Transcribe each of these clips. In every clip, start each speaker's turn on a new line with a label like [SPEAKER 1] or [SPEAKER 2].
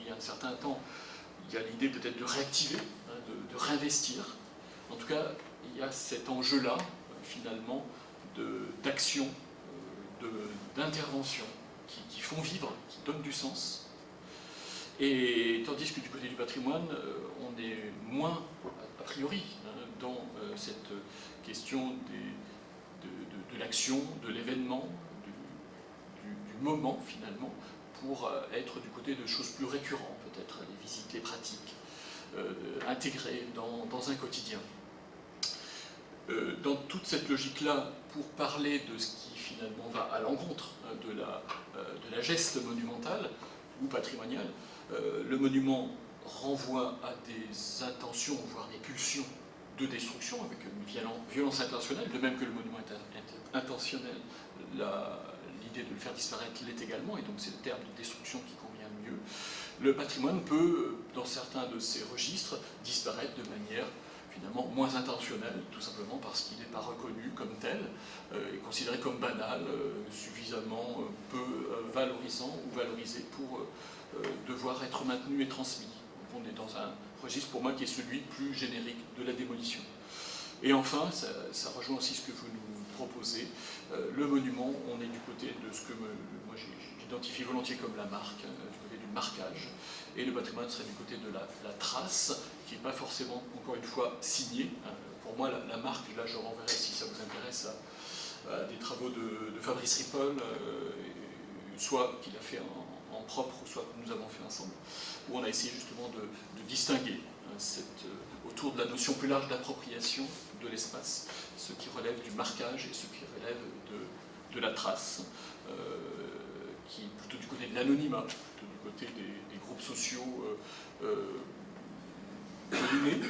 [SPEAKER 1] il y a un certain temps, il y a l'idée peut-être de réactiver, hein, de réinvestir. En tout cas, il y a cet enjeu-là, finalement, d'action, d'intervention, qui font vivre, qui donnent du sens. Et tandis que du côté du patrimoine, on est moins, a priori, hein, dans cette question de l'action, de l'événement, du moment finalement, pour être du côté de choses plus récurrentes, peut-être les visites, les pratiques, intégrées dans un quotidien. Dans toute cette logique-là, pour parler de ce qui finalement va à l'encontre de la geste monumentale ou patrimoniale, le monument renvoie à des intentions, voire des pulsions de destruction, avec une violence intentionnelle, de même que le monument est intentionnel, l'idée de le faire disparaître l'est également, et donc c'est le terme de destruction qui convient mieux. Le patrimoine peut, dans certains de ces registres, disparaître de manière finalement moins intentionnelle, tout simplement parce qu'il n'est pas reconnu comme tel, et considéré comme banal, suffisamment peu valorisant ou valorisé pour devoir être maintenu et transmis. Donc on est dans un registre pour moi qui est celui plus générique de la démolition. Et enfin, ça rejoint aussi ce que vous nous proposez, le monument, on est du côté de ce que moi j'identifie volontiers comme la marque, du côté du marquage, et le patrimoine serait du côté de la trace, qui n'est pas forcément, encore une fois, signée. Pour moi, la marque, là je renverrai, si ça vous intéresse, à des travaux de Fabrice Ripoll, soit qu'il a fait en propre, soit que nous avons fait ensemble, où on a essayé justement de distinguer autour de la notion plus large d'appropriation de l'espace, ce qui relève du marquage et ce qui relève de la trace, qui est plutôt du côté de l'anonymat, plutôt du côté des groupes sociaux dominés,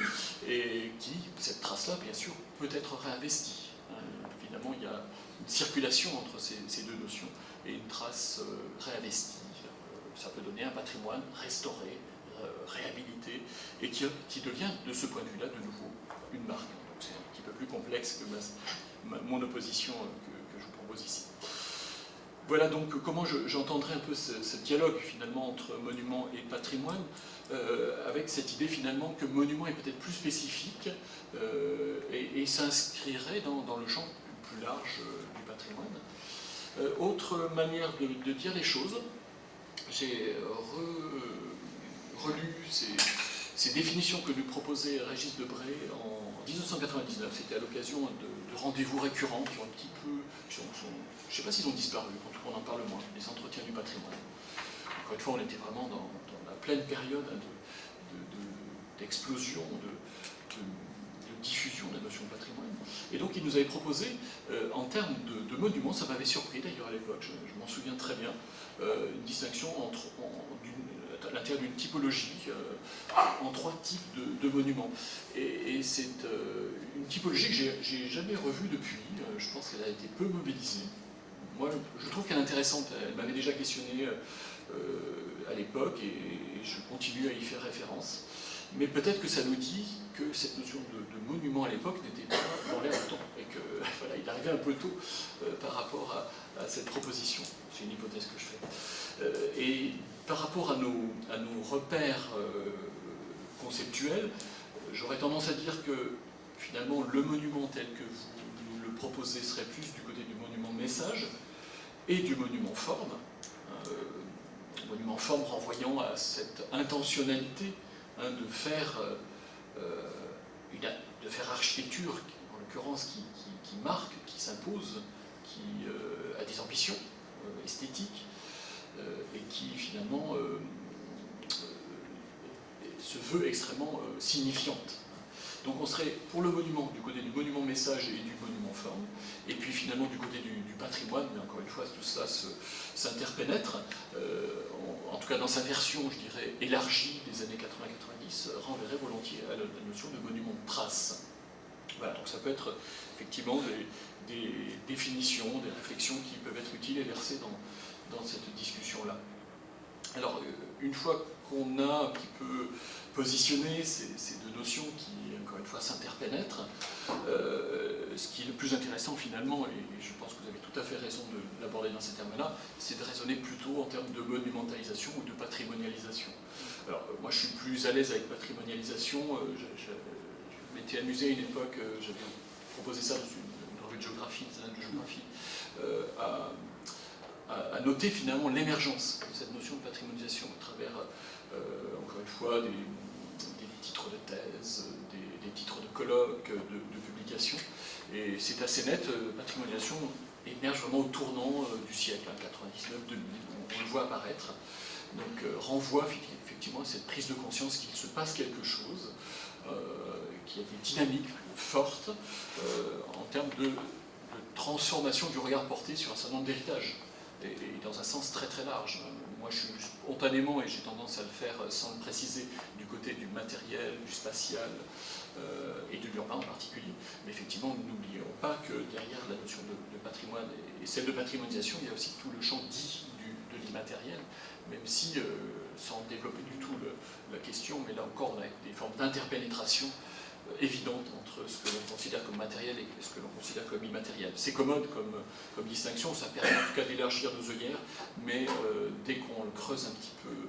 [SPEAKER 1] et qui, cette trace-là, bien sûr, peut être réinvestie. Évidemment, il y a une circulation entre ces deux notions, et une trace réinvestie. Ça peut donner un patrimoine restauré, réhabilité, et qui devient, de ce point de vue-là, de nouveau, une marque. C'est un petit peu plus complexe que mon opposition que je vous propose ici. Voilà donc comment j'entendrai un peu ce dialogue finalement entre monument et patrimoine, avec cette idée finalement que monument est peut-être plus spécifique et s'inscrirait dans le champ plus large du patrimoine. Autre manière de dire les choses, j'ai relu ces définitions que nous proposait Régis Debray en 1999. C'était à l'occasion de rendez-vous récurrents qui ont un petit peu... je ne sais pas s'ils ont disparu, en tout cas on en parle moins, les entretiens du patrimoine. Encore une fois, on était vraiment dans la pleine période d'explosion, de diffusion de la notion de patrimoine. Et donc il nous avait proposé, en termes de monuments, ça m'avait surpris d'ailleurs à l'époque, je m'en souviens très bien, une distinction à l'intérieur d'une typologie en trois types de monuments. Et c'est une typologie que j'ai jamais revue depuis, je pense qu'elle a été peu mobilisée. Moi, je trouve qu'elle est intéressante, elle m'avait déjà questionné à l'époque et je continue à y faire référence. Mais peut-être que ça nous dit que cette notion de monument à l'époque n'était pas dans l'air du temps et que voilà, il arrivait un peu tôt par rapport à cette proposition. C'est une hypothèse que je fais. Et par rapport à nos repères conceptuels, j'aurais tendance à dire que finalement le monument tel que vous nous le proposez serait plus du côté du monument message et du monument forme. Monument forme renvoyant à cette intentionnalité de faire architecture, en l'occurrence, qui marque, qui s'impose, qui a des ambitions esthétiques, et qui finalement se veut extrêmement signifiante. Donc on serait pour le monument, du côté du monument message et du monument forme, et puis finalement du côté du patrimoine, mais encore une fois tout ça s'interpénètre, en tout cas dans sa version, je dirais, élargie des années 80-90, renverrait volontiers à la notion de monument de trace. Voilà, donc ça peut être effectivement des définitions, des réflexions qui peuvent être utiles et versées dans cette discussion-là. Alors, une fois qu'on a un petit peu positionné ces deux notions qui, encore une fois, s'interpénètrent, ce qui est le plus intéressant finalement, et je pense que vous avez tout à fait raison de l'aborder dans ces termes-là, c'est de raisonner plutôt en termes de monumentalisation ou de patrimonialisation. Alors, moi, je suis plus à l'aise avec patrimonialisation. Je m'étais amusé à une époque, j'avais proposé ça dans une revue de géographie, de géographie, à noter finalement l'émergence de cette notion de patrimonialisation à travers, encore une fois, des titres de thèse, des titres de colloques, de publications. Et c'est assez net, patrimonialisation émerge vraiment au tournant du siècle, 99-2000, on le voit apparaître. Donc renvoie effectivement à cette prise de conscience qu'il se passe quelque chose, qu'il y a des dynamiques fortes en termes de transformation du regard porté sur un certain nombre d'héritages, et dans un sens très très large. Moi je suis spontanément, et j'ai tendance à le faire sans le préciser, du côté du matériel, du spatial et de l'urbain en particulier. Mais effectivement, n'oublions pas que derrière la notion de patrimoine et celle de patrimonialisation, il y a aussi tout le champ dit de l'immatériel, même si, sans développer du tout la question, mais là encore on a des formes d'interpénétration évidentes entre ce que l'on considère comme matériel et ce que l'on considère comme immatériel. C'est commode comme distinction, ça permet en tout cas d'élargir nos œillères, mais dès qu'on le creuse un petit peu,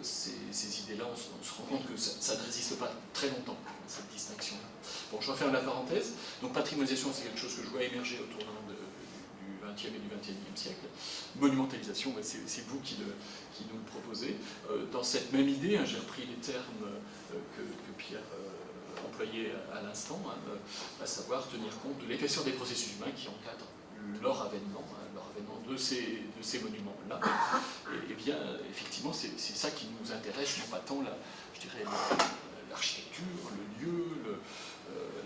[SPEAKER 1] ces idées-là, on se rend compte que ça ne résiste pas très longtemps, cette distinction-là. Bon, je referme la parenthèse. Donc patrimonialisation, c'est quelque chose que je vois émerger au tournant du XXe et du XXIe siècle. Monumentalisation, c'est vous qui nous le proposez. Dans cette même idée, j'ai repris les termes que Pierre employait à l'instant, à savoir tenir compte de l'épaisseur des processus humains qui encadrent leur avènement de ces monuments-là. Et bien, effectivement, c'est ça qui nous intéresse, non pas tant l'architecture, le lieu,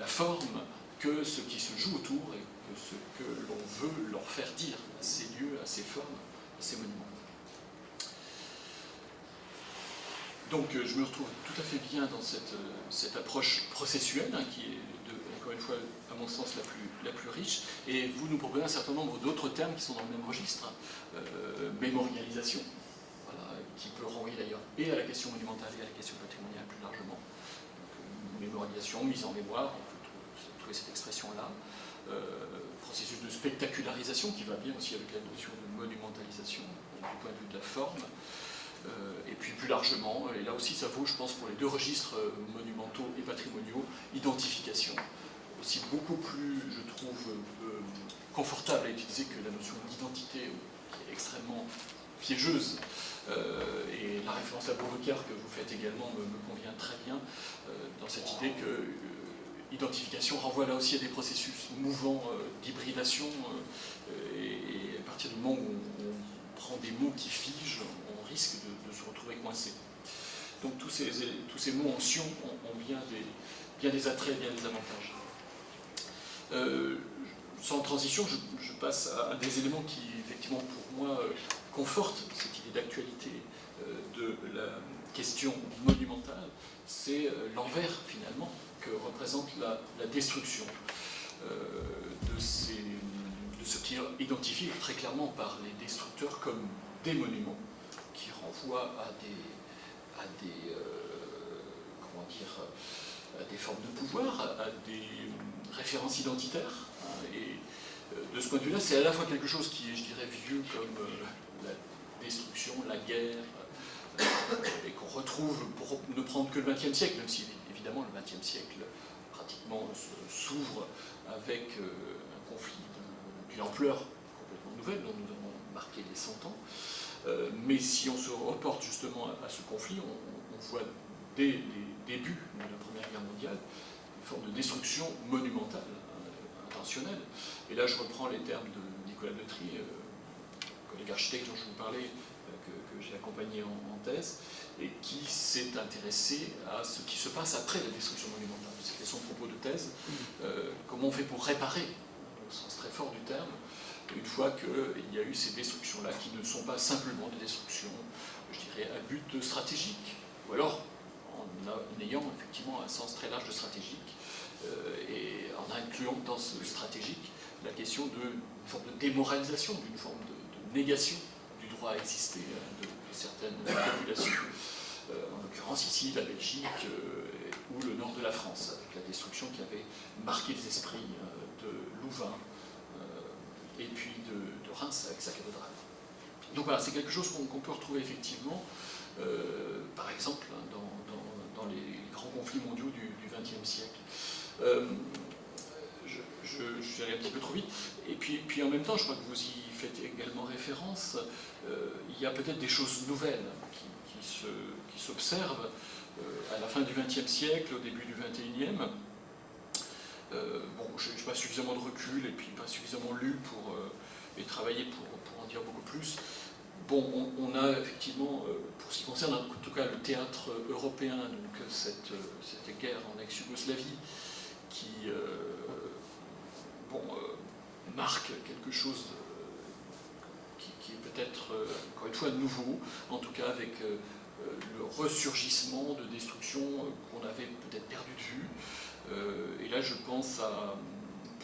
[SPEAKER 1] la forme, que ce qui se joue autour et que ce que l'on veut leur faire dire à ces lieux, à ces formes, à ces monuments. Donc je me retrouve tout à fait bien dans cette approche processuelle, qui est, encore une fois, à mon sens, la plus riche. Et vous nous proposez un certain nombre d'autres termes qui sont dans le même registre. Mémorialisation, voilà, qui peut renvoyer d'ailleurs et à la question monumentale et à la question patrimoniale plus largement. Donc, mémorialisation, mise en mémoire, on peut trouver cette expression-là. Processus de spectacularisation qui va bien aussi avec la notion de monumentalisation, du point de vue de la forme. Et puis plus largement, et là aussi ça vaut, je pense, pour les deux registres monumentaux et patrimoniaux, identification, aussi beaucoup plus, je trouve, confortable à utiliser que la notion d'identité, qui est extrêmement piégeuse. Et la référence à Beauregard que vous faites également me convient très bien, dans cette idée que identification renvoie là aussi à des processus mouvants d'hybridation, et à partir du moment où on prend des mots qui figent, on risque de se retrouver coincé. Donc tous ces mots en sion ont bien des attraits, bien des avantages. Sans transition, je passe à des éléments qui, effectivement, pour moi, confortent cette idée d'actualité de la question monumentale. C'est l'envers, finalement, que représente la destruction de ce qui est identifié très clairement par les destructeurs comme des monuments, qui renvoient à des formes de pouvoir, à des références identitaires. Et de ce point de vue-là, c'est à la fois quelque chose qui est, je dirais, vieux comme la destruction, la guerre, et qu'on retrouve pour ne prendre que le XXe siècle, même si évidemment le XXe siècle pratiquement s'ouvre avec un conflit d'une ampleur complètement nouvelle, dont nous avons marqué les 100 ans. Mais si on se reporte justement à ce conflit, on voit dès les débuts de la Première Guerre mondiale une forme de destruction monumentale, intentionnelle. Et là, je reprends les termes de Nicolas Detry, collègue architecte dont je vous parlais, que j'ai accompagné en thèse, et qui s'est intéressé à ce qui se passe après la destruction monumentale. C'était son propos de thèse. Comment on fait pour réparer, au sens très fort du terme, une fois qu'il y a eu ces destructions-là, qui ne sont pas simplement des destructions, je dirais, à but stratégique, ou alors en ayant effectivement un sens très large de stratégique, et en incluant dans ce stratégique la question d'une forme de démoralisation, d'une forme de négation du droit à exister de certaines populations, en l'occurrence ici la Belgique ou le nord de la France, avec la destruction qui avait marqué les esprits de Louvain, et puis de Reims avec sa cathédrale. Donc voilà, c'est quelque chose qu'on peut retrouver effectivement, par exemple, conflits mondiaux du XXe siècle. Je suis allé un petit peu trop vite. Et puis en même temps, je crois que vous y faites également référence, il y a peut-être des choses nouvelles qui s'observent à la fin du XXe siècle, au début du XXIe. Bon, je n'ai pas suffisamment de recul et puis pas suffisamment lu et travaillé pour en dire beaucoup plus. Bon, on a effectivement, pour ce qui concerne en tout cas le théâtre européen, donc cette guerre en ex-Yougoslavie, qui marque quelque chose qui est peut-être, encore une fois, nouveau, en tout cas avec le ressurgissement de destruction qu'on avait peut-être perdu de vue. Et là, je pense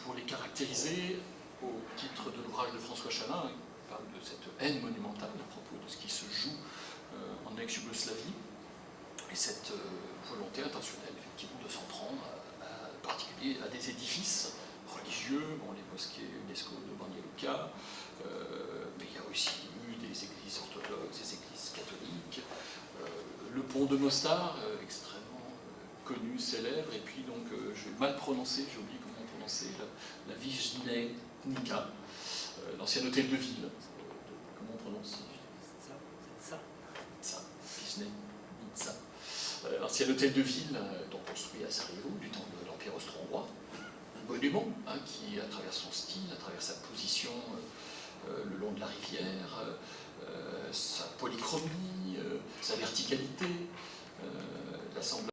[SPEAKER 1] pour les caractériser, au titre de l'ouvrage de François Chalin, il parle de cette haine monumentale à propos de ce qui se joue en ex-Yougoslavie, et cette volonté intentionnelle, effectivement, de s'en prendre, en particulier à des édifices religieux, les mosquées UNESCO de Banja Luka, mais il y a aussi eu des églises orthodoxes, des églises catholiques, le pont de Mostar, extrêmement connu, célèbre, et puis donc, je vais mal prononcer, j'ai oublié comment prononcer, la Vijnenica, l'ancien hôtel de ville. Comment on prononce ça, Vijnenica. L'ancien hôtel de ville, donc construit à Sarajevo, du temps de l'Empire austro-hongrois. Un monument qui, à travers son style, à travers sa position le long de la rivière, sa polychromie, sa verticalité, l'assemblage